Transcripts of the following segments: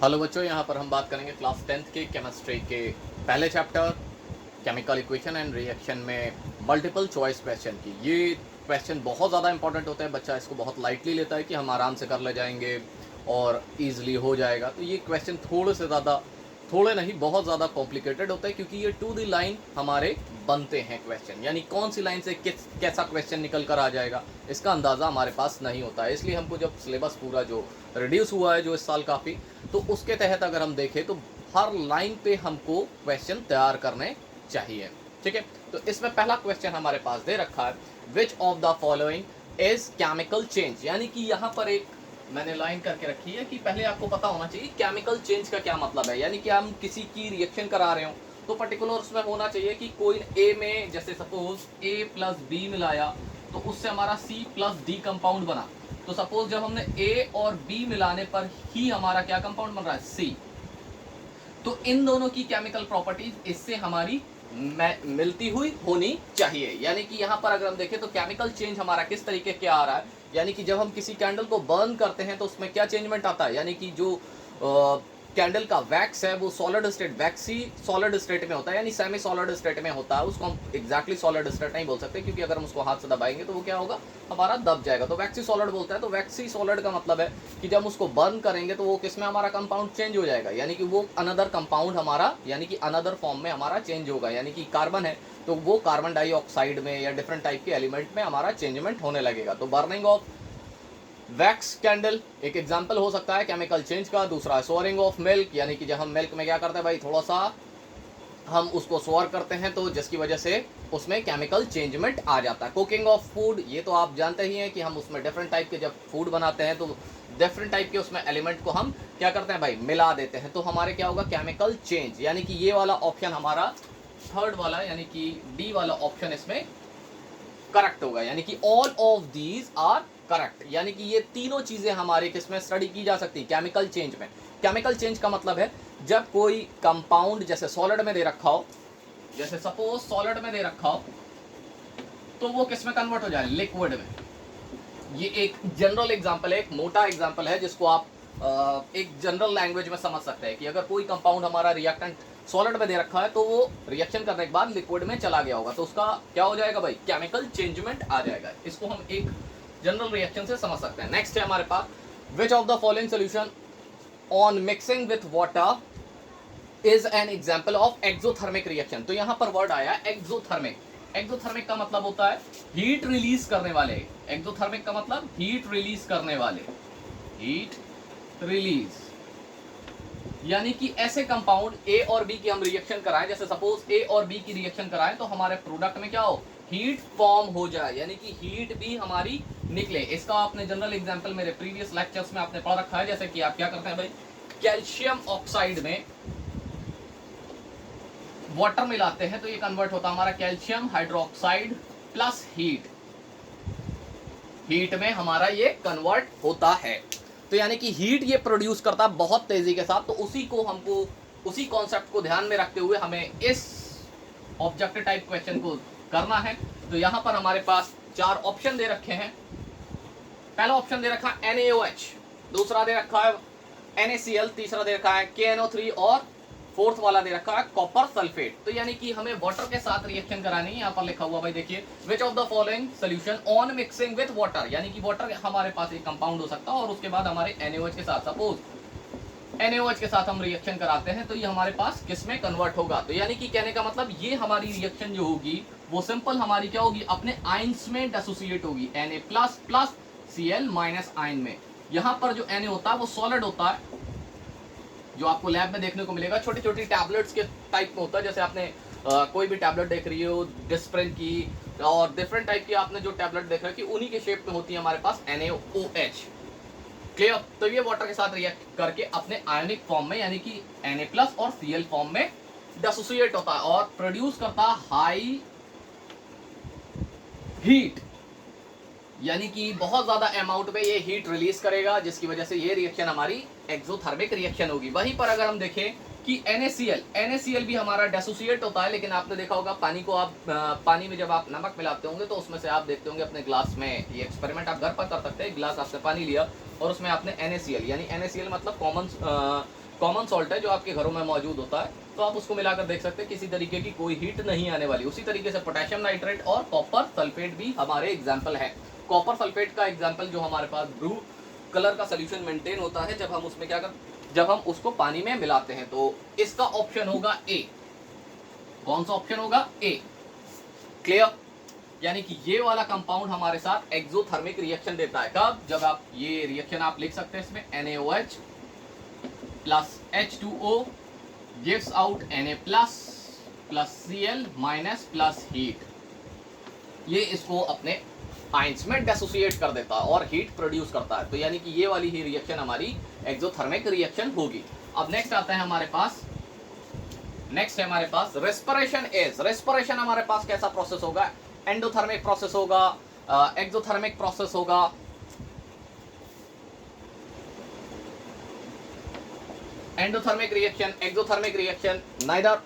Hello बच्चों, यहाँ पर हम बात करेंगे क्लास 10th के केमिस्ट्री के पहले chapter chemical equation and reaction में मल्टीपल चॉइस क्वेश्चन की। ये क्वेश्चन बहुत ज़्यादा इंपॉर्टेंट होता है, बच्चा इसको बहुत लाइटली लेता है कि हम आराम से कर ले जाएंगे और ईजिली हो जाएगा। तो ये क्वेश्चन थोड़े नहीं बहुत ज़्यादा कॉम्प्लिकेटेड होता है, क्योंकि ये टू द लाइन हमारे बनते हैं क्वेश्चन, यानी कौन सी लाइन से कैसा क्वेश्चन निकल कर आ जाएगा इसका अंदाज़ा हमारे पास नहीं होता है। इसलिए हमको जब सिलेबस पूरा जो रिड्यूस हुआ है जो इस साल काफ़ी, तो उसके तहत अगर हम देखें तो हर लाइन पे हमको क्वेश्चन तैयार करने चाहिए। ठीक है, तो इसमें पहला क्वेश्चन हमारे पास दे रखा है, which of the following is chemical change. यानी कि यहाँ पर एक मैंने लाइन करके रखी है कि पहले आपको पता होना चाहिए केमिकल चेंज का क्या मतलब है। यानी कि हम किसी की रिएक्शन करा रहे हो तो पर्टिकुलर उसमें होना चाहिए कि कोई ए में, जैसे सपोज ए प्लस बी मिलाया तो उससे हमारा सी प्लस डी कंपाउंड बना। तो सपोज जब हमने ए और बी मिलाने पर ही हमारा क्या कंपाउंड बन रहा है, सी। तो इन दोनों की केमिकल प्रॉपर्टीज इससे हमारी मिलती हुई होनी चाहिए। यानी कि यहाँ पर अगर हम देखें तो केमिकल चेंज हमारा किस तरीके के आ रहा है, यानी कि जब हम किसी कैंडल को बर्न करते हैं तो उसमें क्या चेंजमेंट आता है, यानी कि जो कैंडल का वैक्स है वो सॉलिड स्टेट, वैक्सी सॉलिड स्टेट में होता है, यानी सेमी सॉलिड स्टेट में होता है। उसको हम एग्जैक्टली सॉलिड स्टेट नहीं बोल सकते, क्योंकि अगर हम उसको हाथ से दबाएंगे तो वो क्या होगा, हमारा दब जाएगा। तो वैक्सी सॉलिड बोलता है। तो वैक्सी सॉलिड का मतलब है कि जब उसको बर्न करेंगे तो वो किसमें हमारा कंपाउंड चेंज हो जाएगा, यानी कि वो अनदर कंपाउंड हमारा, यानी कि अनदर फॉर्म में हमारा चेंज होगा। यानी कि कार्बन है तो वो कार्बन डाइऑक्साइड में या डिफरेंट टाइप के एलिमेंट में हमारा चेंजमेंट होने लगेगा। तो बर्निंग ऑफ वैक्स कैंडल एक एग्जाम्पल हो सकता है केमिकल चेंज का। दूसरा सोअरिंग ऑफ मिल्क, यानी कि जब हम मिल्क में क्या करते हैं भाई, थोड़ा सा हम उसको सोअर करते हैं तो जिसकी वजह से उसमें केमिकल चेंजमेंट आ जाता है। कुकिंग ऑफ फूड, ये तो आप जानते ही हैं कि हम उसमें डिफरेंट टाइप के जब फूड बनाते हैं तो डिफरेंट टाइप के उसमें एलिमेंट को हम क्या करते हैं भाई, मिला देते हैं। तो हमारे क्या होगा, केमिकल चेंज। यानी कि ये वाला ऑप्शन हमारा थर्ड वाला, यानी कि डी वाला ऑप्शन इसमें करेक्ट होगा। यानी कि all of these are correct. यानी कि ये तीनों चीजें हमारे किसमें स्टडी की जा सकती है, केमिकल चेंज में। केमिकल चेंज का मतलब है जब कोई कंपाउंड जैसे सॉलिड में दे रखा हो, जैसे सपोज सॉलिड में दे रखा हो तो वो किसमें कन्वर्ट हो जाए, लिक्विड में। ये एक जनरल एग्जांपल है, एक मोटा एग्जांपल है जिसको आप एक जनरल लैंग्वेज में समझ सकते हैं कि अगर कोई कंपाउंड हमारा रिएक्टेंट सॉलिड में दे रखा है तो वो रिएक्शन करने के बाद लिक्विड में चला गया होगा, तो उसका क्या हो जाएगा भाई, केमिकल चेंजमेंट आ जाएगा। इसको हम एक जनरल रिएक्शन से समझ सकते हैं। नेक्स्ट है हमारे पास, which of the following solution on mixing with water is an example of exothermic reaction. तो यहां पर वर्ड आया एक्सोथर्मिक। एक्सोथर्मिक का मतलब होता है हीट रिलीज करने वाले। एक्सोथर्मिक का मतलब हीट रिलीज करने वाले, हीट रिलीज। यानी कि ऐसे कंपाउंड ए और बी की हम रिएक्शन कराएं, जैसे सपोज ए और बी की रिएक्शन कराएं तो हमारे प्रोडक्ट में क्या हो, हीट फॉर्म हो जाए, यानी कि हीट भी हमारी निकले। इसका आपने जनरल एग्जांपल मेरे प्रीवियस लेक्चर्स में आपने पढ़ रखा है। जैसे कि आप क्या करते हैं भाई, कैल्शियम ऑक्साइड में वाटर मिलाते हैं तो ये कन्वर्ट होता है हमारा calcium hydroxide plus heat, heat में हमारा ये कन्वर्ट होता है। तो यानी कि हीट ये प्रोड्यूस करता है बहुत तेजी के साथ। तो उसी को हमको, उसी कॉन्सेप्ट को ध्यान में रखते हुए हमें इस ऑब्जेक्टिव टाइप क्वेश्चन को करना है। तो यहां पर हमारे पास चार ऑप्शन दे रखे हैं। पहला ऑप्शन दे रखा है NaOH, दूसरा दे रखा है NaCl, तीसरा दे रखा है KNO3 और फोर्थ वाला दे रखा है कॉपर सल्फेट। तो यानी कि हमें वाटर के साथ रिएक्शन करानी है। यहाँ पर लिखा हुआ भाई देखिए, विच of the following solution on mixing with water, यानी कि वाटर हमारे पास एक कंपाउंड हो सकता है और उसके बाद हमारे NaOH के साथ, सपोज NaOH के साथ हम रिएक्शन कराते हैं तो ये हमारे पास किस में कन्वर्ट होगा। तो यानी कि कहने का मतलब ये हमारी रिएक्शन जो होगी वो सिंपल हमारी क्या होगी, अपने आयंस में डिसोसिएट होगी, Na plus plus Cl minus ion में। यहाँ पर जो Na होता है वो सॉलिड होता है, जो आपको लैब में देखने को मिलेगा छोटी छोटी टैबलेट्स के टाइप में होता है। जैसे आपने कोई भी टैबलेट देख रही हो डिस्प्रिन की और डिफरेंट टाइप की आपने जो टैबलेट देख रहे हो कि उन्हीं के शेप में होती है हमारे पास NaOH। क्लियर। तो ये वाटर के साथ रिएक्ट करके अपने आयनिक फॉर्म में, यानी कि Na प्लस और Cl फॉर्म में डिसोसिएट होता है और प्रोड्यूस करता है हाई हीट, यानी कि बहुत ज्यादा अमाउंट में ये हीट रिलीज करेगा, जिसकी वजह से ये रिएक्शन हमारी एक्सोथर्मिक रिएक्शन होगी। वहीं पर अगर हम देखें कि NaCl भी हमारा डिसोसिएट होता है, लेकिन आपने देखा होगा पानी को आप पानी में जब आप नमक मिलाते होंगे तो उसमें से आप देखते होंगे अपने ग्लास में, ये एक्सपेरिमेंट आप घर पर कर सकते हैं, गिलास आपने पानी लिया और उसमें आपने NaCl, यानी NaCl मतलब कॉमन कॉमन सॉल्ट है जो आपके घरों में मौजूद होता है, तो आप उसको मिलाकर देख सकते हैं, किसी तरीके की कोई हीट नहीं आने वाली। उसी तरीके से पोटेशियम नाइट्रेट और कॉपर सल्फेट भी हमारे एग्जाम्पल है। कॉपर सल्फेट का एग्जाम्पल जो हमारे पास ब्लू कलर का सोल्यूशन मेंटेन होता है जब हम उसमें क्या कर जब हम उसको पानी में मिलाते हैं, तो इसका ऑप्शन होगा ए। कौन सा ऑप्शन होगा? ए। क्लियर? यानी कि ये वाला कंपाउंड हमारे साथ एक्सोथर्मिक रिएक्शन देता है। कब? जब आप ये रिएक्शन आप लिख सकते हैं इसमें NaOH plus H2O gives out Na plus Cl minus plus heat. ये इसको अपने आयंस में डिसोसिएट कर देता है और हीट प्रोड्यूस करता है। तो यानी कि ये वाली ही रिएक्शन हमारी एक्सोथर्मिक रिएक्शन होगी। अब नेक्स्ट आता है हमारे पास, नेक्स्ट है हमारे पास रेस्पिरेशन इज। रेस्पिरेशन हमारे पास कैसा प्रोसेस होगा? एंडोथर्मिक प्रोसेस होगा, एक्सोथर्मिक प्रोसेस होगा। Endothermic reaction, exothermic reaction, neither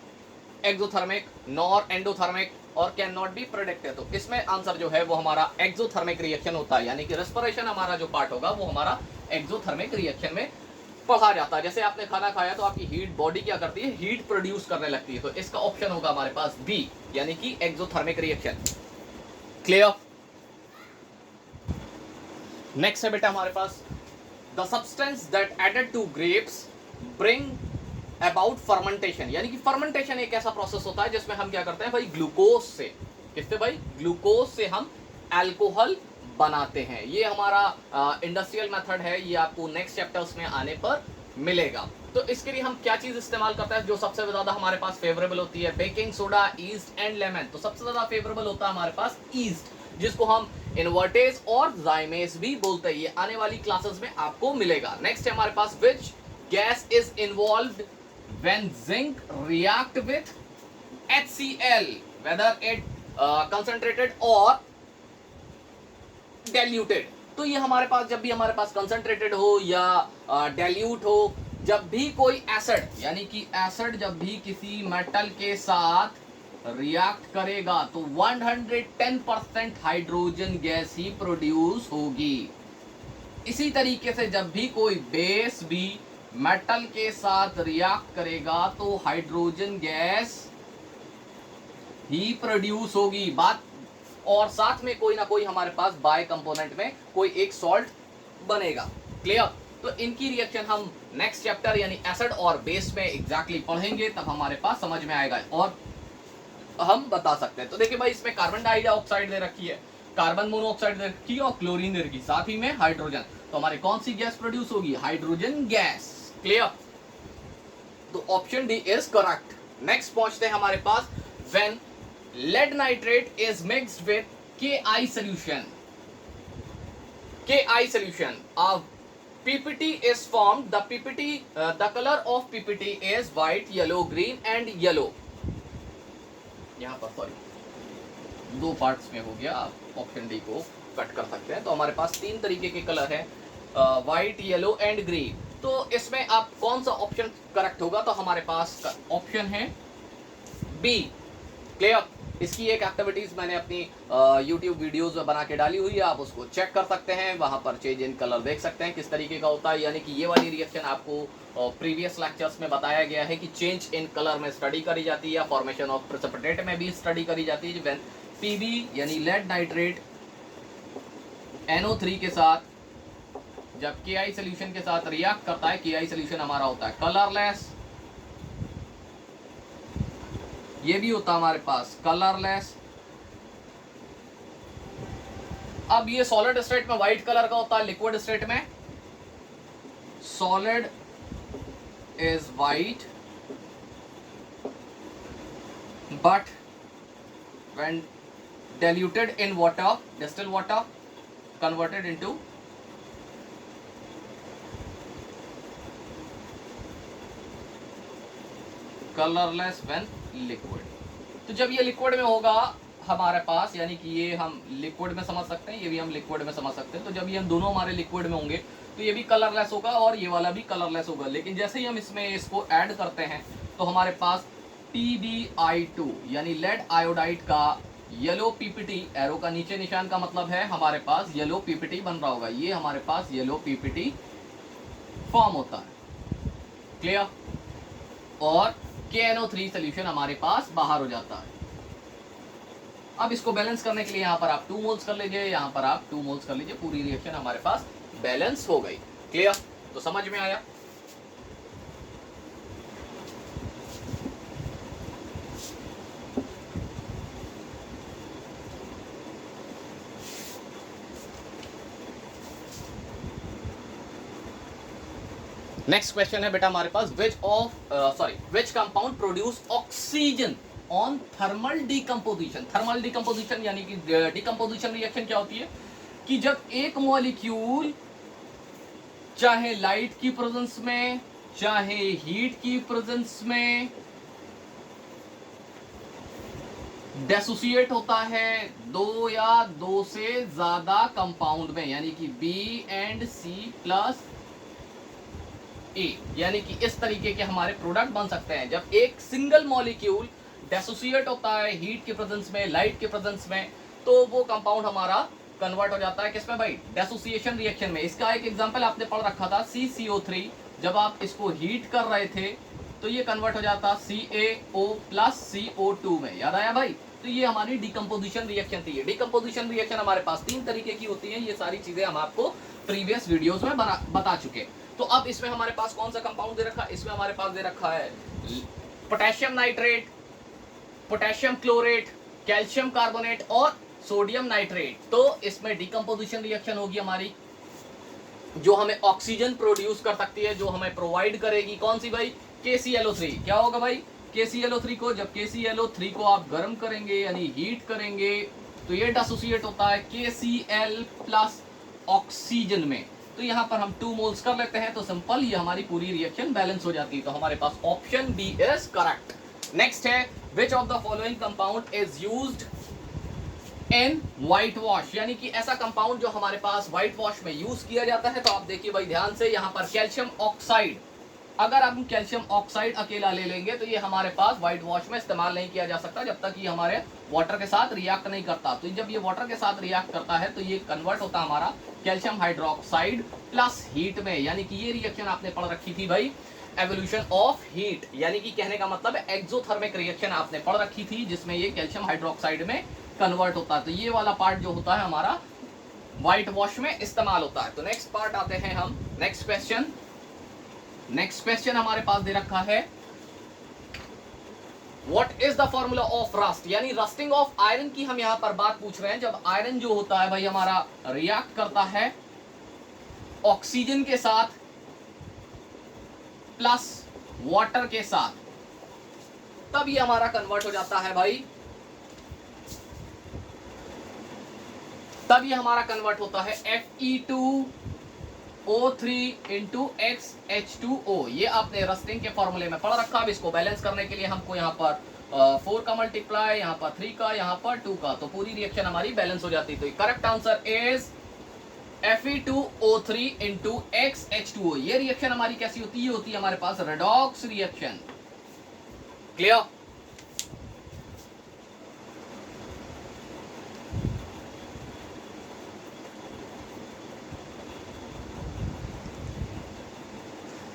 exothermic nor endothermic और कैन नॉट बी प्रेडिक्टेड। तो इसमें आंसर जो है वो हमारा एक्सोथर्मिक रिएक्शन होता है। यानी कि रेस्पिरेशन हमारा जो पार्ट होगा वो हमारा एक्सोथर्मिक रिएक्शन में पढ़ा जाता है। जैसे आपने खाना खाया तो आपकी हीट बॉडी क्या करती है? हीट प्रोड्यूस करने लगती है। तो इसका ऑप्शन होगा हमारे पास बी, यानी कि एक्सोथर्मिक रिएक्शन। क्लियर? नेक्स्ट है बेटा हमारे पास the substance that added to grapes bring about fermentation. यानी कि फर्मेंटेशन एक ऐसा प्रोसेस होता है जिसमें हम क्या करते हैं भाई, ग्लूकोज से, किससे भाई? ग्लूकोज से हम अल्कोहल बनाते हैं। ये हमारा इंडस्ट्रियल मेथड है, ये आपको नेक्स्ट चैप्टर्स में आने पर मिलेगा। तो इसके लिए हम क्या चीज इस्तेमाल करते हैं जो सबसे ज्यादा हमारे पास फेवरेबल होती है? Baking soda, east and lemon. तो सबसे ज्यादा फेवरेबल होता है हमारे पास ईस्ट, जिसको हम इन्वर्टेज और जाइमेज भी बोलते हैं। ये आने वाली क्लासेस में आपको मिलेगा। नेक्स्ट है हमारे पास which gas is involved when zinc react with HCl whether it concentrated or diluted। तो ये हमारे पास जब भी हमारे पास कंसंट्रेटेड हो या डाइल्यूट हो, जब भी कोई एसिड, यानी कि एसिड जब भी किसी मेटल के साथ रिएक्ट करेगा तो 110% हाइड्रोजन गैस ही प्रोड्यूस होगी। इसी तरीके से जब भी कोई बेस भी मेटल के साथ रिएक्ट करेगा तो हाइड्रोजन गैस ही प्रोड्यूस होगी। बात, और साथ में कोई ना कोई हमारे पास बाय कंपोनेंट में कोई एक सॉल्ट बनेगा। क्लियर? तो इनकी रिएक्शन हम नेक्स्ट चैप्टर यानी एसिड और बेस में एग्जैक्टली पढ़ेंगे, तब हमारे पास समझ में आएगा और हम बता सकते हैं। तो देखिए भाई, इसमें कार्बन डाइऑक्साइड दे रखी है, कार्बन मोनोऑक्साइड दे रखी है और क्लोरीन दे रखी है, साथ ही में हाइड्रोजन। तो हमारी कौन सी गैस प्रोड्यूस होगी? Hydrogen gas. क्लियर? तो option D is correct. Next पहुंचते हैं हमारे पास, when lead nitrate is mixed with KI solution, KI solution of PPT is formed. The PPT, the color of PPT is white, yellow, green and yellow. यहाँ पर sorry दो parts में हो गया, आप ऑप्शन डी को कट कर सकते हैं। तो हमारे पास तीन तरीके के कलर हैं, व्हाइट, येलो एंड ग्रीन। तो इसमें आप कौन सा ऑप्शन करेक्ट होगा? तो हमारे पास ऑप्शन है बी। क्लियर? इसकी एक एक्टिविटीज मैंने अपनी YouTube वीडियोस में बना के डाली हुई है, आप उसको चेक कर सकते हैं। वहां पर चेंज इन कलर देख सकते हैं किस तरीके का होता है। यानी कि ये वाली रिएक्शन आपको प्रीवियस लेक्चर्स में बताया गया है कि चेंज इन कलर में स्टडी करी जाती है, फॉर्मेशन ऑफ प्रेसिपिटेट में भी स्टडी करी जाती है। व्हेन PB यानी लेड नाइट्रेट NO3 के साथ जब KI सोल्यूशन के साथ रिएक्ट करता है, KI सोल्यूशन हमारा होता है कलरलेस, ये भी होता है हमारे पास कलरलेस। अब ये सॉलिड स्टेट में व्हाइट कलर का होता है, लिक्विड स्टेट में solid is white but when diluted in water, distilled water converted into colorless when liquid। तो जब ये लिक्विड में होगा हमारे पास, यानी कि ये हम लिक्विड में समझ सकते हैं, ये भी हम लिक्विड में समझ सकते हैं। तो जब ये हम दोनों हमारे लिक्विड में होंगे तो ये भी कलरलेस होगा और ये वाला भी कलरलेस होगा। लेकिन जैसे ही हम इसमें इसको ऐड करते हैं तो हमारे पास PbI2 यानी लेड आयोडाइड का येलो PPT, एरो का नीचे निशान का मतलब है हमारे पास येलो PPT बन रहा होगा। ये हमारे पास येलो PPT फॉर्म होता है। क्लियर, और KNO3 सोल्यूशन हमारे पास बाहर हो जाता है। अब इसको बैलेंस करने के लिए यहाँ पर आप 2 मोल्स कर लीजिए, यहाँ पर आप 2 मोल्स कर लीजिए, पूरी रिएक्शन हमारे पास बैलेंस हो गई। क्लियर, तो समझ में आया। नेक्स्ट क्वेश्चन है बेटा हमारे पास, which compound produce oxygen on thermal decomposition. Thermal decomposition यानी कि डिकम्पोजिशन रिएक्शन क्या होती है कि जब एक मॉलिक्यूल चाहे लाइट की प्रेजेंस में चाहे हीट की प्रेजेंस में डेसोसिएट होता है दो या दो से ज्यादा कंपाउंड में, यानी कि B and C plus A, यानी कि इस तरीके के हमारे प्रोडक्ट बन सकते हैं। जब एक सिंगल मॉलिक्यूल डेसोसिएट होता है हीट के प्रेजेंस में लाइट के प्रेजेंस में, तो वो कंपाउंड हमारा कन्वर्ट हो जाता है किसमें भाई, डेसोसिएशन रिएक्शन में। इसका एक एग्जांपल आपने पढ़ रखा था CCO3, जब आप इसको हीट कर रहे थे तो ये कन्वर्ट हो जाता CaO प्लस CO2 में, याद आया भाई। तो ये हमारी डिकम्पोजिशन रिएक्शन थी। डिकम्पोजिशन रिएक्शन हमारे पास 3 तरीके की होती है, ये सारी चीजें हम आपको प्रीवियस वीडियोस में बता चुके। तो अब इसमें हमारे पास कौन सा कंपाउंड दे रखा है, इसमें हमारे पास दे रखा है potassium nitrate, potassium chlorate, calcium carbonate और सोडियम नाइट्रेट। तो इसमें डिकम्पोजिशन रिएक्शन होगी हमारी, जो हमें ऑक्सीजन प्रोड्यूस कर सकती है, जो हमें प्रोवाइड करेगी कौन सी भाई, KClO3। क्या होगा भाई, KClO3 को, जब KClO3 को आप गर्म करेंगे यानी हीट करेंगे तो ये डिसोसिएट होता है KCl प्लस ऑक्सीजन में। तो यहाँ पर हम 2 मोल्स कर लेते हैं, तो सिंपल ये हमारी पूरी रिएक्शन बैलेंस हो जाती है। तो हमारे पास option B is correct. Next है, which of the following compound is used in white wash, यानी कि ऐसा कंपाउंड जो हमारे पास व्हाइट वॉश में यूज किया जाता है। तो आप देखिए भाई ध्यान से, यहाँ पर कैल्शियम ऑक्साइड, अगर हम कैल्शियम ऑक्साइड अकेला ले लेंगे तो ये हमारे पास व्हाइट वॉश में इस्तेमाल नहीं किया जा सकता जब तक ये हमारे वाटर के साथ रिएक्ट नहीं करता। तो जब ये वाटर के साथ रिएक्ट करता है तो ये कन्वर्ट होता है हमारा कैल्शियम हाइड्रोक्साइड प्लस हीट में, यानी कि ये रिएक्शन आपने पढ़ रखी थी भाई, एवोल्यूशन ऑफ हीट, यानी कि कहने का मतलब है एक्सोथर्मिक रिएक्शन आपने पढ़ रखी थी, जिसमें ये कैल्शियम हाइड्रोक्साइड में कन्वर्ट होता है। तो ये वाला पार्ट जो होता है हमारा व्हाइट वॉश में इस्तेमाल होता है। तो नेक्स्ट पार्ट आते हैं हम, नेक्स्ट क्वेश्चन। नेक्स्ट क्वेश्चन हमारे पास दे रखा है, what is the formula of rust, यानी रस्टिंग ऑफ आयरन की हम यहां पर बात पूछ रहे हैं। जब आयरन जो होता है भाई हमारा रिएक्ट करता है ऑक्सीजन के साथ प्लस वाटर के साथ, तब ये हमारा कन्वर्ट हो जाता है भाई, तब ये हमारा कन्वर्ट होता है Fe2O3 इंटू XH2O। ये आपने रस्टिंग के फॉर्मूले में पढ़ रखा। अब इसको बैलेंस करने के लिए हमको यहाँ पर 4 का मल्टीप्लाई, यहाँ पर 3 का, यहाँ पर 2 का, तो पूरी रिएक्शन हमारी बैलेंस हो जाती है। तो correct answer is Fe2O3 into XH2O। ये रिएक्शन हमारी कैसी होती है, ये होती है हमारे पास रेडॉक्स रिएक्शन। क्लियर।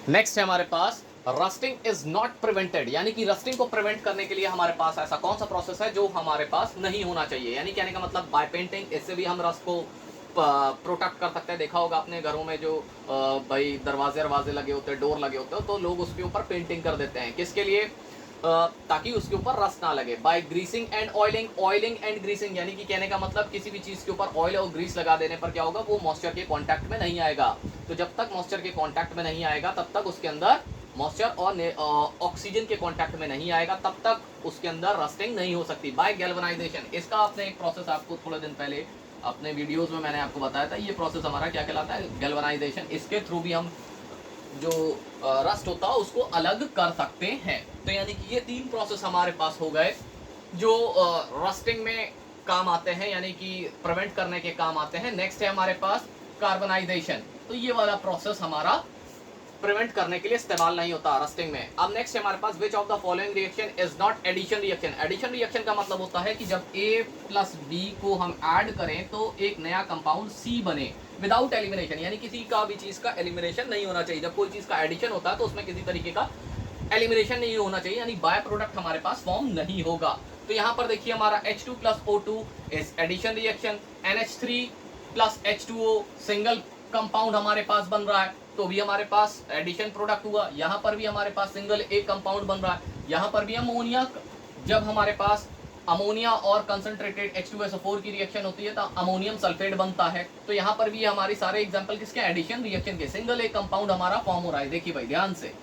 नेक्स्ट है हमारे पास, रस्टिंग इज नॉट प्रिवेंटेड, यानी कि रस्टिंग को प्रिवेंट करने के लिए हमारे पास ऐसा कौन सा प्रोसेस है जो हमारे पास नहीं होना चाहिए। यानी कहने का मतलब बाय पेंटिंग, इससे भी हम रस्ट को प्रोटेक्ट कर सकते हैं। देखा होगा अपने घरों में जो भाई दरवाजे लगे होते हैं, डोर लगे होते हैं, तो लोग उसके ऊपर पेंटिंग कर देते हैं, किसके लिए, ताकि उसके ऊपर रस्ट ना लगे। By greasing and oiling, oiling and greasing, यानी कि कहने का मतलब किसी भी चीज़ के ऊपर ऑयल और ग्रीस लगा देने पर क्या होगा, वो मॉइस्चर के कांटेक्ट में नहीं आएगा। तो जब तक मॉइस्चर के कांटेक्ट में नहीं आएगा तब तक उसके अंदर मॉइस्चर और ऑक्सीजन के कांटेक्ट में नहीं आएगा, तब तक उसके अंदर रस्टिंग नहीं हो सकती। बाय गैल्वेनाइजेशन, इसका आपने एक प्रोसेस आपको थोड़े दिन पहले अपने वीडियोज़ में मैंने आपको बताया था। ये प्रोसेस हमारा क्या कहलाता है, गैल्वेनाइजेशन। इसके थ्रू भी हम जो रस्ट होता है उसको अलग कर सकते हैं। तो यानी कि ये 3 प्रोसेस हमारे पास हो गए जो रस्टिंग में काम आते हैं, यानी कि प्रिवेंट करने के काम आते हैं। नेक्स्ट है हमारे पास कार्बनाइजेशन, तो ये वाला प्रोसेस हमारा प्रिवेंट करने के लिए इस्तेमाल नहीं होता रस्टिंग में। अब नेक्स्ट है हमारे पास, which of the following reaction is not addition reaction. Addition reaction का मतलब होता है कि जब A प्लस B को हम ऐड करें तो एक नया कंपाउंड C बने, विदाउट एलिमिनेशन, यानी किसी का भी चीज का एलिमिनेशन नहीं होना चाहिए। जब कोई चीज का एडिशन होता है तो उसमें किसी तरीके का एलिमिनेशन नहीं होना चाहिए, यानी बाय प्रोडक्ट हमारे पास फॉर्म नहीं होगा। तो यहाँ पर देखिए हमारा H2 plus O2 is addition reaction, NH3 plus H2O single compound हमारे पास बन रहा है, तो भी हमारे पास एडिशन प्रोडक्ट हुआ। यहाँ पर भी हमारे पास सिंगल एक कंपाउंड बन रहा है, यहाँ पर भी अमोनिया, जब हमारे पास अमोनिया और कंसंट्रेटेड H2SO4 की रिएक्शन होती है तो अमोनियम सल्फेट बनता है। तो यहाँ पर भी हमारी सारे एग्जांपल किसके, एडिशन रिएक्शन के, सिंगल एक कंपाउंड हमारा फॉर्म हो रहा है। देखिए भाई ध्यान से,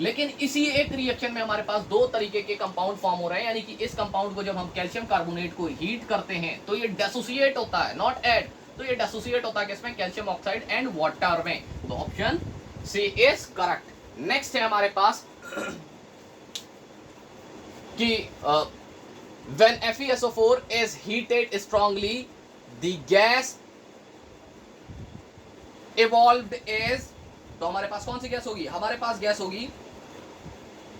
लेकिन इसी एक रिएक्शन में हमारे पास दो तरीके के कंपाउंड फॉर्म हो रहे हैं, यानी कि इस कंपाउंड को जब हम कैल्शियम कार्बोनेट को हीट करते हैं तो ये डिसोसिएट होता है, नॉट ऐड, तो ये डिसोसिएट होता है किसमें, कैल्शियम ऑक्साइड एंड वाटर में। तो option C is correct. Next है हमारे पास कि when FeSO4 is heated strongly the gas evolved is, तो हमारे पास कौन सी गैस होगी, हमारे पास गैस होगी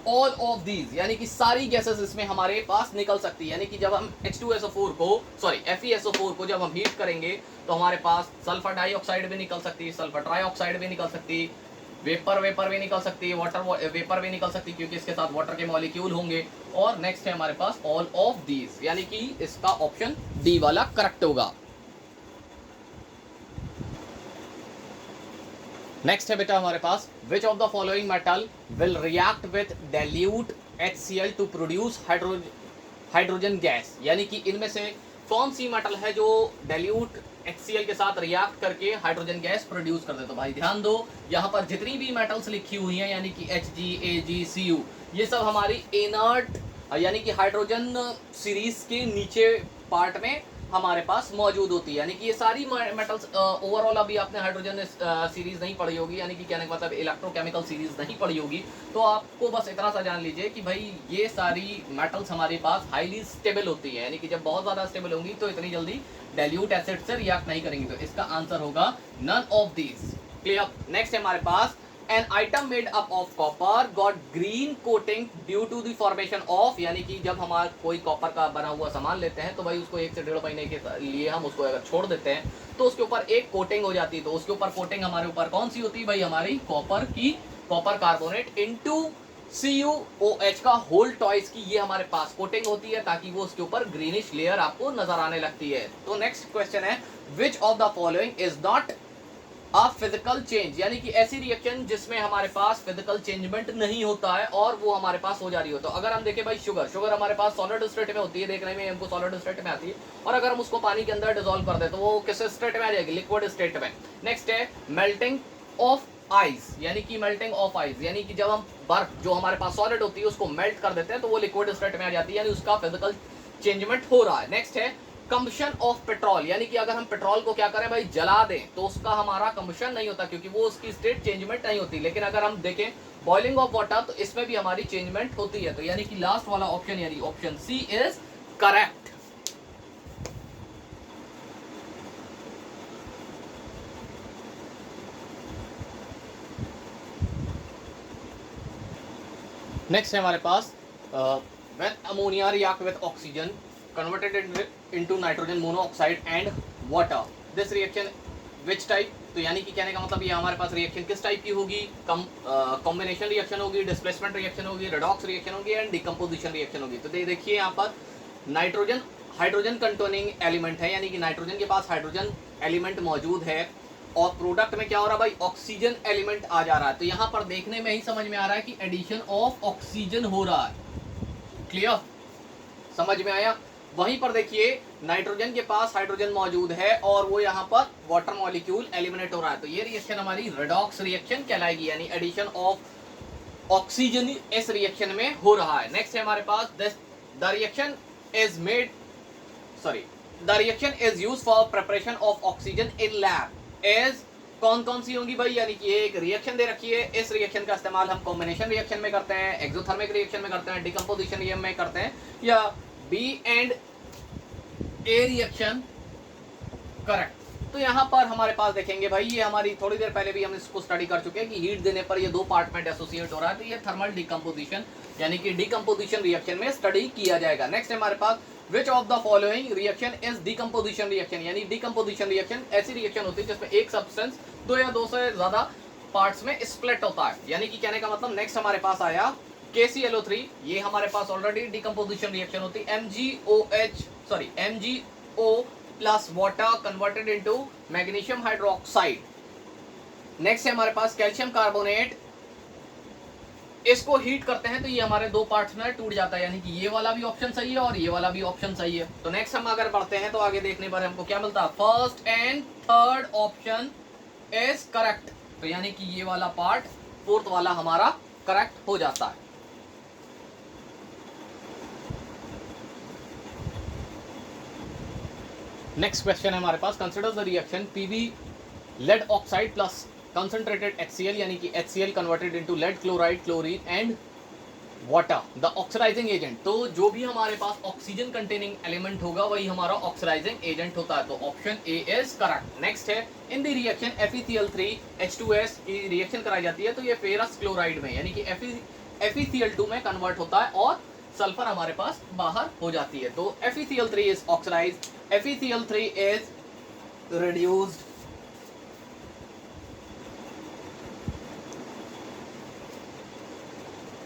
ऑल ऑफ दीज, यानी कि सारी गैसेस इसमें हमारे पास निकल सकती है। यानी कि जब हम H2SO4 को सॉरी FeSO4 को जब हम हीट करेंगे तो हमारे पास सल्फर डाइऑक्साइड भी निकल सकती है, सल्फर ट्राइऑक्साइड भी निकल सकती है, वेपर भी निकल सकती है, वाटर वेपर भी निकल सकती है क्योंकि इसके साथ वाटर के मॉलिक्यूल होंगे। और नेक्स्ट है हमारे पास ऑल ऑफ दीज, यानी कि इसका ऑप्शन डी वाला करेक्ट होगा। नेक्स्ट है बेटा हमारे पास which of the following metal will react with dilute HCl to produce hydrogen gas, यानी कि इनमें से कौन सी मेटल है जो डाइल्यूट HCl के साथ रिएक्ट करके हाइड्रोजन गैस प्रोड्यूस कर दे। तो भाई ध्यान दो, यहाँ पर जितनी भी मेटल्स लिखी हुई हैं यानी कि Hg, Ag, Cu, ये सब हमारी इनर्ट यानी कि हाइड्रोजन सीरीज के नीचे पार्ट में हमारे पास मौजूद होती है। यानी कि ये सारी मेटल्स ओवरऑल अभी आपने हाइड्रोजन सीरीज नहीं पढ़ी होगी, यानी कि कहने का मतलब इलेक्ट्रोकेमिकल सीरीज नहीं पढ़ी होगी, तो आपको बस इतना सा जान लीजिए कि भाई ये सारी मेटल्स हमारे पास हाईली स्टेबल होती है, यानी कि जब बहुत ज़्यादा स्टेबल होंगी तो इतनी जल्दी डाइल्यूट एसिड से रिएक्ट नहीं करेंगी। तो इसका आंसर होगा none of these. Clear. Next है हमारे पास an item made up of copper got green coating due to the formation of, यानी कि जब हमारा कोई कॉपर का बना हुआ सामान लेते हैं तो भाई उसको 1 से 1.5 महीने के लिए हम उसको अगर छोड़ देते हैं तो उसके ऊपर एक कोटिंग हो जाती है। तो उसके ऊपर कोटिंग हमारे ऊपर कौन सी होती है भाई, हमारी कॉपर कार्बोनेट इनटू CuOH का होल टॉइस की ये हमारे पास कोटिंग होती है ताकि वो उसके ऊपर ग्रीनिश लेयर आपको नजर आने लगती है। तो नेक्स्ट क्वेश्चन है which of the following is not a physical change, यानी कि ऐसी रिएक्शन जिसमें हमारे पास फिजिकल चेंजमेंट नहीं होता है और वो हमारे पास हो जा रही हो। तो अगर हम देखें भाई शुगर हमारे पास सॉलिड स्टेट में होती है, देखने में हमको सॉलिड स्टेट में आती है, और अगर हम उसको पानी के अंदर डिसॉल्व कर दे तो वो किस स्टेट में आ जाएगी, लिक्विड स्टेट में। नेक्स्ट है मेल्टिंग ऑफ आइस, यानी कि मेल्टिंग ऑफ आइस, यानी कि जब हम बर्फ जो हमारे पास सॉलिड होती है उसको मेल्ट कर देते हैं तो वो लिक्विड स्टेट में आ जाती है, यानी उसका फिजिकल चेंजमेंट हो रहा है। नेक्स्ट है कंबशन ऑफ पेट्रोल, यानी कि अगर हम पेट्रोल को क्या करें भाई जला दें तो उसका हमारा कंबशन नहीं होता क्योंकि वो उसकी स्टेट चेंजमेंट नहीं होती। लेकिन अगर हम देखें बॉइलिंग ऑफ वाटर तो इसमें भी हमारी चेंजमेंट होती है। तो यानी कि लास्ट वाला ऑप्शन यानी option C is correct. Next है हमारे पास when ammonia react with oxygen converted into nitrogen monoxide and water, this reaction which type, तो यानी कि कहने का मतलब ये हमारे पास रिएक्शन किस टाइप की होगी, कॉम्बिनेशन रिएक्शन होगी, डिस्प्लेसमेंट रिएक्शन होगी, रेडॉक्स रिएक्शन होगी एंड डिकम्पोजिशन रिएक्शन होगी। तो देखिए यहाँ पर नाइट्रोजन हाइड्रोजन कंटेनिंग एलिमेंट है, यानी कि नाइट्रोजन के पास हाइड्रोजन एलिमेंट मौजूद है और प्रोडक्ट में क्या हो रहा है भाई, ऑक्सीजन एलिमेंट आ जा रहा है। तो यहाँ पर देखने में ही समझ में आ रहा है कि एडिशन ऑफ ऑक्सीजन हो रहा है। क्लियर, समझ में आया। वहीं पर देखिए नाइट्रोजन के पास हाइड्रोजन मौजूद है और वो यहाँ पर वाटर मॉलिक्यूल एलिमिनेट हो रहा है। तो ये रिएक्शन हमारी रेडॉक्स रिएक्शन कहलाएगी, यानी एडिशन ऑफ ऑक्सीजन इस रिएक्शन में हो रहा है। नेक्स्ट है हमारे पास the reaction is used for preparation of oxygen in lab as, कौन सी होंगी भाई, यानी कि एक रिएक्शन दे रखी है, इस रिएक्शन का इस्तेमाल हम कॉम्बिनेशन रिएक्शन में करते हैं, एक्सोथर्मिक रिएक्शन में करते हैं, डिकम्पोजिशन रिएक्शन में करते हैं, या B and A reaction correct. तो यहाँ पर हमारे पास देखेंगे भाई ये हमारी थोड़ी देर पहले भी हम इसको स्टडी कर चुके हैं कि हीट देने पर ये दो पार्ट में एसोसिएट हो रहा है, तो ये थर्मल डिकम्पोजिशन यानी कि डिकम्पोजिशन रिएक्शन में स्टडी किया जाएगा। नेक्स्ट हमारे पास which of the following reaction is decomposition reaction, यानी डिकम्पोजिशन रिएक्शन ऐसी रिएक्शन होती है जिसमें एक सब्सटेंस दो या दो से ज्यादा पार्ट्स में स्प्लिट होता है। यानी कि कहने का मतलब नेक्स्ट हमारे पास आया KClO3, ये हमारे पास ऑलरेडी डिकम्पोजिशन रिएक्शन होती है। MgO plus water converted into magnesium hydroxide. Next है हमारे पास कैल्शियम कार्बोनेट, इसको हीट करते हैं तो ये हमारे दो पार्ट्स में टूट जाता है, यानी कि ये वाला भी ऑप्शन सही है और ये वाला भी ऑप्शन सही है। तो नेक्स्ट हम अगर बढ़ते हैं तो आगे देखने पर हमको क्या मिलता है, first and third option is correct. तो यानी कि ये वाला पार्ट फोर्थ वाला हमारा करेक्ट हो जाता है। नेक्स्ट क्वेश्चन है हमारे पास, consider the reaction PB lead oxide plus concentrated HCl, यानी कि HCl converted into lead chloride chlorine and water the oxidising agent. तो जो भी हमारे पास ऑक्सीजन कंटेनिंग एलिमेंट होगा वही हमारा ऑक्सीडाइजिंग एजेंट होता है। तो option A is correct. Next है इन द रिएक्शन FeCl3H2S की रिएक्शन कराई जाती है तो ये फेरस क्लोराइड में यानी कि FeCl2 में कन्वर्ट होता है और सल्फर हमारे पास बाहर हो जाती है। तो FeCl3 is oxidised, FeCl3 is reduced,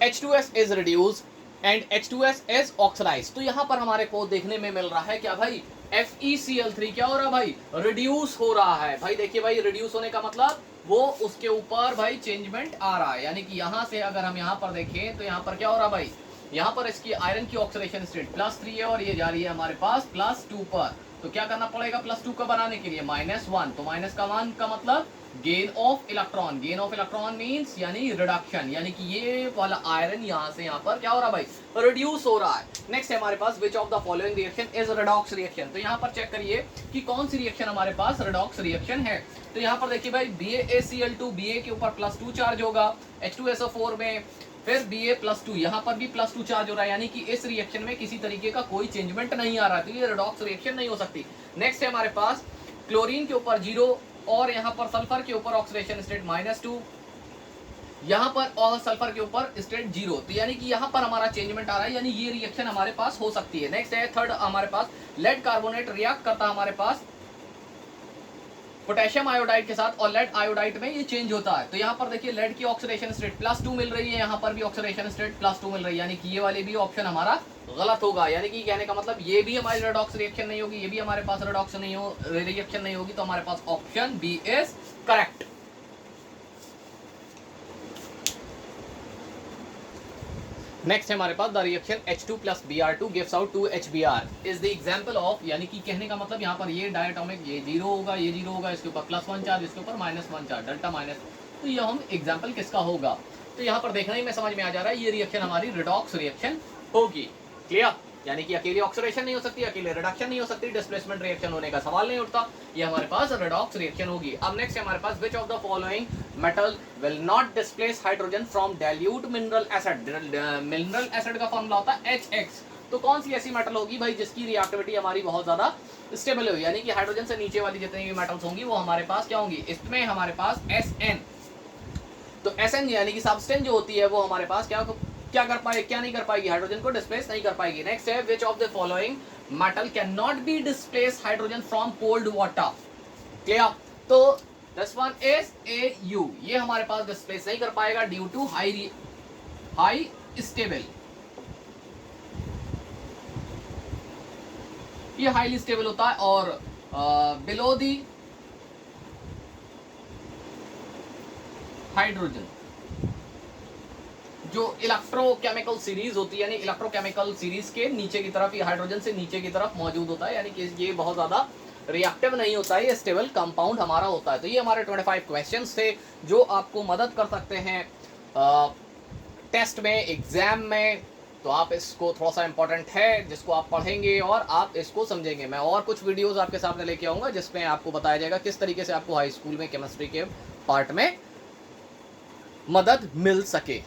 H2S is reduced and H2S is oxidized। तो यहाँ पर हमारे को देखने में मिल रहा है क्या भाई, FeCl3 क्या हो रहा है भाई, रिड्यूस हो रहा है। भाई देखिए भाई, रिड्यूस होने का मतलब वो उसके ऊपर भाई चेंजमेंट आ रहा है, यानी कि यहाँ से अगर हम यहाँ पर देखें तो यहाँ पर क्या हो रहा है भाई, यहाँ पर इसकी आयरन की ऑक्सीडेशन स्टेट +3 है और ये जा रही है हमारे पास +2 पर। तो क्या करना पड़ेगा +2 को बनाने के लिए -1। तो माइनस का मान का मतलब gain of electron, gain of electron means यानी रिडक्शन, यानी कि ये वाला आयरन यहाँ से यहाँ पर क्या हो रहा है भाई, रिड्यूस हो रहा है। नेक्स्ट है हमारे पास which of the following reaction is redox reaction. तो यहाँ पर चेक करिए कि कौन सी रिएक्शन हमारे पास रिडॉक्स रिएक्शन है। तो यहाँ पर देखिए भाई BaCl2 Ba के ऊपर +2 चार्ज होगा, H2SO4 में फिर Ba+2, यहाँ पर भी +2 चार्ज हो रहा है, यानी कि इस रिएक्शन में किसी तरीके का कोई चेंजमेंट नहीं आ रहा है, तो ये रिडॉक्स रिएक्शन नहीं हो सकती। नेक्स्ट है हमारे पास क्लोरीन के ऊपर 0 और यहाँ पर सल्फर के ऊपर ऑक्सीडेशन स्टेट -2, यहाँ पर और सल्फर के ऊपर स्टेट 0, तो यानी कि यहाँ पर हमारा चेंजमेंट आ रहा है, यानी ये रिएक्शन हमारे पास हो सकती है। नेक्स्ट है थर्ड हमारे पास लेड कार्बोनेट रिएक्ट करता है हमारे पास पोटेशियम आयोडाइड के साथ और लेड आयोडाइड में ये चेंज होता है। तो यहाँ पर देखिए लेड की ऑक्सीडेशन स्टेट +2 मिल रही है, यहाँ पर भी ऑक्सीडेशन स्टेट +2 मिल रही है, यानी कि ये वाली भी ऑप्शन हमारा गलत होगा। यानी कि कहने का मतलब ये भी हमारी रेडॉक्स रिएक्शन नहीं होगी, ये भी हमारे पास रेडॉक्स रिएक्शन नहीं होगी, तो हमारे पास option B is correct. Next है हमारे पास the reaction H2 + Br2 gives out 2HBr is the example of, यानी कि कहने का मतलब यहाँ पर ये डायटोमिक ये 0 होगा, ये 0 होगा, इसके ऊपर +1 चार्ज, इसके ऊपर -1 चार्ज, डेल्टा माइनस, तो ये हम एग्जांपल किसका होगा। तो यहाँ पर देखने में समझ में आ जा रहा है ये रिएक्शन हमारी रिडॉक्स रिएक्शन होगी। क्लियर, यानी कि अकेली ऑक्सीडेशन नहीं हो सकती, अकेले रिडक्शन नहीं हो सकती, डिस्प्लेसमेंट रिएक्शन होने का सवाल नहीं उठता, ये हमारे पास रिडॉक्स रिएक्शन होगी। अब नेक्स्ट है हमारे पास which of the following metal will not displace hydrogen from dilute mineral acid. Mineral acid का फॉर्मूला होता है HX। तो कौन सी ऐसी मेटल होगी भाई जिसकी रिएक्टिविटी हमारी बहुत ज्यादा स्टेबल हो, यानी कि हाइड्रोजन से नीचे वाली जितनी भी मेटल्स होंगी वो हमारे पास क्या होंगी, इसमें हमारे पास SN। तो SN यानी कि सब्सटेंस जो होती है वो हमारे पास क्या कर पाएगी, क्या नहीं कर पाएगी, हाइड्रोजन को डिस्प्लेस नहीं कर पाएगी। नेक्स्ट है which of the following metal can not be displace hydrogen from cold water. Clear, तो दिस वन इज AU, ये हमारे पास डिस्प्लेस नहीं कर पाएगा ड्यू टू हाई स्टेबल, ये हाईली स्टेबल होता है और बिलो दी हाइड्रोजन जो इलेक्ट्रोकेमिकल सीरीज होती है, यानी इलेक्ट्रोकेमिकल सीरीज के नीचे की तरफ, ये हाइड्रोजन से नीचे की तरफ मौजूद होता है, यानी कि ये बहुत ज्यादा रिएक्टिव नहीं होता है, ये स्टेबल कंपाउंड हमारा होता है। तो ये हमारे 25 क्वेश्चंस थे जो आपको मदद कर सकते हैं टेस्ट में, एग्जाम में। तो आप इसको थोड़ा सा इंपॉर्टेंट है जिसको आप पढ़ेंगे और आप इसको समझेंगे। मैं और कुछ वीडियोस आपके सामने लेके आऊँगा जिसमें आपको बताया जाएगा किस तरीके से आपको हाई स्कूल में केमिस्ट्री के पार्ट में मदद मिल सके।